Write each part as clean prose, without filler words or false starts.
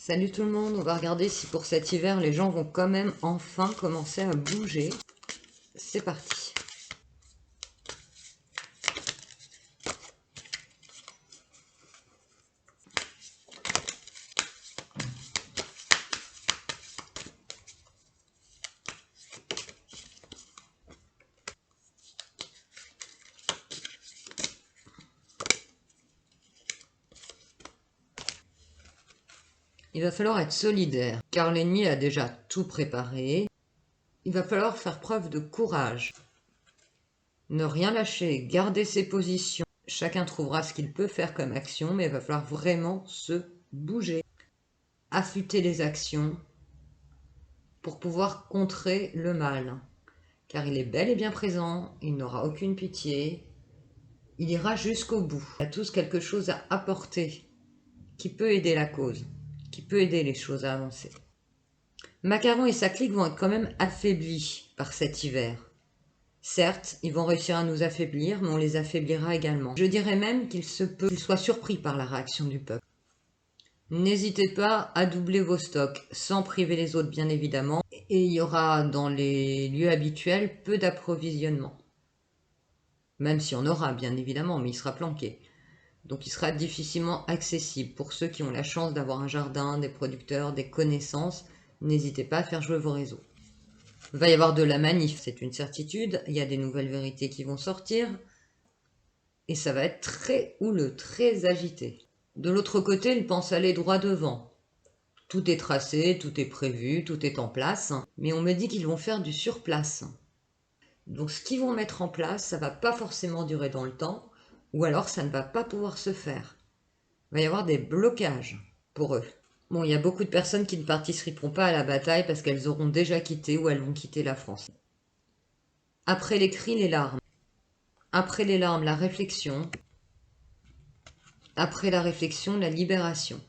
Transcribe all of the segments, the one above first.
Salut tout le monde, on va regarder si pour cet hiver les gens vont quand même enfin commencer à bouger. C'est parti. Il va falloir être solidaire, car l'ennemi a déjà tout préparé. Il va falloir faire preuve de courage. Ne rien lâcher, garder ses positions. Chacun trouvera ce qu'il peut faire comme action, mais il va falloir vraiment se bouger. Affûter les actions pour pouvoir contrer le mal. Car il est bel et bien présent, il n'aura aucune pitié. Il ira jusqu'au bout. Il a tous quelque chose à apporter qui peut aider la cause, qui peut aider les choses à avancer. Macaron et sa clique vont être quand même affaiblis par cet hiver. Certes, ils vont réussir à nous affaiblir, mais on les affaiblira également. Je dirais même qu'il se peut qu'ils soient surpris par la réaction du peuple. N'hésitez pas à doubler vos stocks, sans priver les autres bien évidemment, et il y aura dans les lieux habituels peu d'approvisionnement. Même s'il y en aura bien évidemment, mais il sera planqué. Donc il sera difficilement accessible. Pour ceux qui ont la chance d'avoir un jardin, des producteurs, des connaissances, n'hésitez pas à faire jouer vos réseaux. Il va y avoir de la manif, c'est une certitude. Il y a des nouvelles vérités qui vont sortir. Et ça va être très houleux, très agité. De l'autre côté, ils pensent aller droit devant. Tout est tracé, tout est prévu, tout est en place. Mais on me dit qu'ils vont faire du surplace. Donc ce qu'ils vont mettre en place, ça ne va pas forcément durer dans le temps. Ou alors ça ne va pas pouvoir se faire. Il va y avoir des blocages pour eux. Bon, il y a beaucoup de personnes qui ne participeront pas à la bataille parce qu'elles auront déjà quitté ou elles vont quitter la France. Après les cris, les larmes. Après les larmes, la réflexion. Après la réflexion, la libération.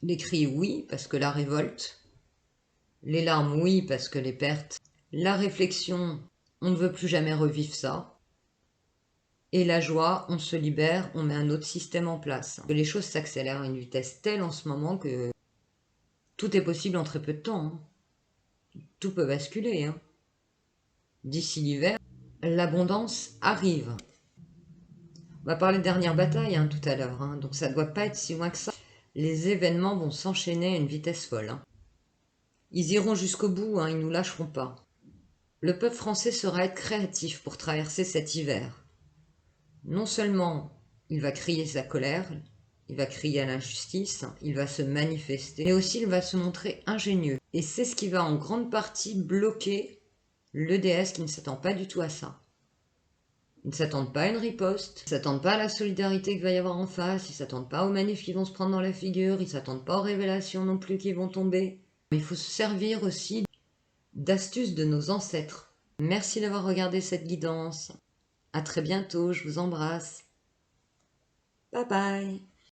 Les cris, oui, parce que la révolte. Les larmes, oui, parce que les pertes. La réflexion, on ne veut plus jamais revivre ça. Et la joie, on se libère, on met un autre système en place. Les choses s'accélèrent à une vitesse telle en ce moment que tout est possible en très peu de temps. Tout peut basculer. D'ici l'hiver, l'abondance arrive. On va parler de dernière bataille tout à l'heure, donc ça ne doit pas être si loin que ça. Les événements vont s'enchaîner à une vitesse folle. Ils iront jusqu'au bout, ils ne nous lâcheront pas. Le peuple français saura être créatif pour traverser cet hiver. Non seulement il va crier sa colère, il va crier à l'injustice, il va se manifester, mais aussi il va se montrer ingénieux. Et c'est ce qui va en grande partie bloquer l'EDS qui ne s'attend pas du tout à ça. Ils ne s'attendent pas à une riposte, ils ne s'attendent pas à la solidarité qu'il va y avoir en face, ils ne s'attendent pas aux manifs qui vont se prendre dans la figure, ils ne s'attendent pas aux révélations non plus qui vont tomber. Mais il faut se servir aussi d'astuces de nos ancêtres. Merci d'avoir regardé cette guidance. À très bientôt, je vous embrasse. Bye bye.